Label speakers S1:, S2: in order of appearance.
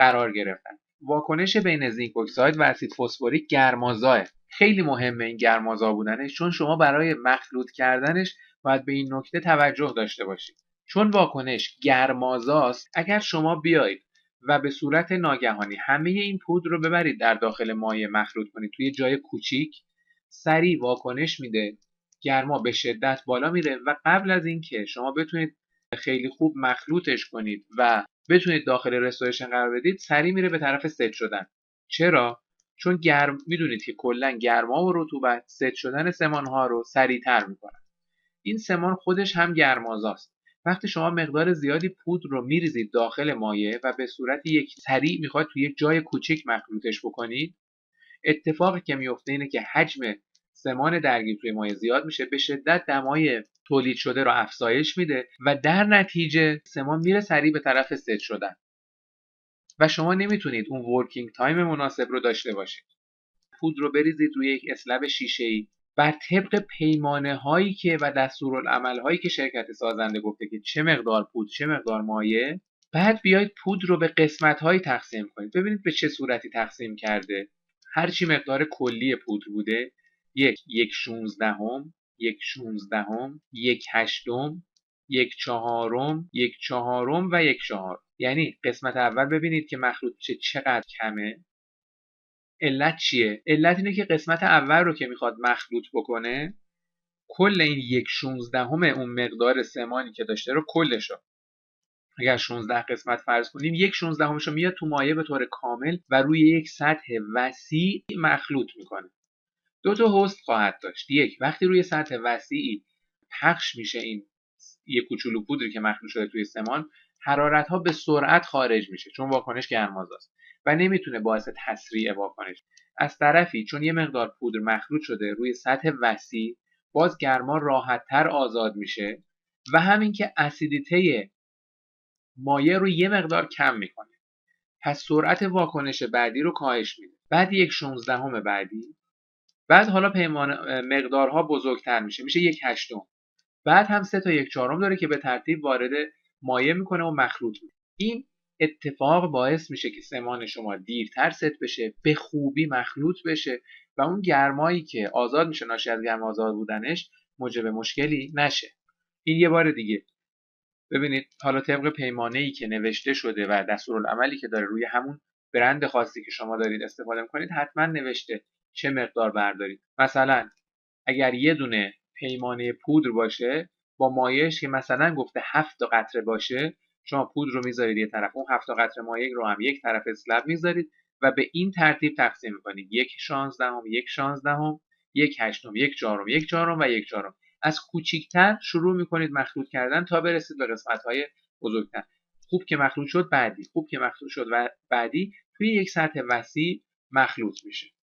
S1: قرار گرفتن. واکنش بین زینک اکساید و اسید فسفوریک گرمازاه. خیلی مهمه این گرمازا بودنش، چون شما برای مخلوط کردنش باید به این نکته توجه داشته باشید. چون واکنش گرمازاست، اگر شما بیایید و به صورت ناگهانی همه این پودر رو ببرید در داخل مایع مخلوط کنید توی جای کوچیک، سریع واکنش میده، گرما به شدت بالا میره و قبل از اینکه شما بتونید خیلی خوب مخلوطش کنید و بتونید داخل رستوریشن قرار بدید، سریع میره به طرف ست شدن. چرا؟ چون میدونید که کلا گرما و رطوبت ست شدن سمان ها رو سریعتر میکنن. این سمان خودش هم گرمازاست. وقتی شما مقدار زیادی پودر رو میریزید داخل مایع و به صورت یک سریع میخواد توی یک جای کوچیک مخلوطش بکنید، اتفاقی که میفته اینه که حجم سمان درگیر توی مایع زیاد میشه، به شدت دمای تولید شده رو افزایش میده و در نتیجه سمان میره سریع به طرف ست شدن و شما نمیتونید اون ورکینگ تایم مناسب رو داشته باشید. پودر رو بریزید روی یک اسلب شیشه‌ای بر طبق پیمانه هایی که و دستورالعمل هایی که شرکت سازنده گفته که چه مقدار پودر چه مقدار مایع، بعد بیایید پودر رو به قسمت هایی تقسیم کنید. ببینید به چه صورتی تقسیم کرده. هرچی مقدار کلی پودر بوده، یک شونزدهم، یک شونزدهم، یک هشتم، یک چهارم، یک چهارم و یک چهارم. یعنی قسمت اول ببینید که مخلوط چقدر کمه. علت چیه؟ علت اینه که قسمت اول رو که میخواد مخلوط بکنه، کل این یک شونزدهم اون مقدار سمانی که داشته رو کلش رو، اگر 16 قسمت فرض کنیم، یک شونزدهمش رو میاد تو مایع به طور کامل و روی یک سطح وسیع مخلوط میکنه. دو تا هست خواهد داشت. یک، وقتی روی سطح وسیعی پخش میشه این یک کوچولو پودری که مخلوط شده توی سمان، حرارت ها به سرعت خارج میشه چون واکنش گرمازاست و نمیتونه باعث تسریع واکنش. از طرفی چون یه مقدار پودر مخلوط شده روی سطح وسیع، باز گرما راحت‌تر آزاد میشه و همین که اسیدیته مایع رو یه مقدار کم میکنه، پس سرعت واکنش بعدی رو کاهش میده. بعد یک شونزدهم بعدی، بعد حالا مقدارها بزرگتر میشه یک هشتم، بعد هم 3 تا یک چهارم داره که به ترتیب وارد مایع میکنه و مخلوط میکنه. این اتفاق باعث میشه که سمان شما دیرتر ست بشه، به خوبی مخلوط بشه و اون گرمایی که آزاد میشه ناشی از گرم آزاد بودنش موجب مشکلی نشه. این یه بار دیگه ببینید، حالا طبق پیمانه‌ای که نوشته شده و دستورالعملی که داره روی همون برند خاصی که شما دارید استفاده میکنید حتما نوشته چه مقدار بردارید. مثلا اگر یه دونه پیمانه پودر باشه با مایعش که مثلا گفته 7 تا قطره باشه، شما پودر رو میذارید یه طرف، اون 7 تا قطره مایع رو هم یک طرف اسلب میذارید و به این ترتیب تقسیم میکنید: یک شانزدهم، یک شانزدهم، یک هشتم، یک چهارم، یک چهارم و یک چهارم. از کوچیکتر شروع میکنید مخلوط کردن تا برسید به قسمت‌های بزرگتر. خوب که مخلوط شد بعدی، خوب که مخلوط شد و بعدی توی یک سطح وسیع مخلوط میشه.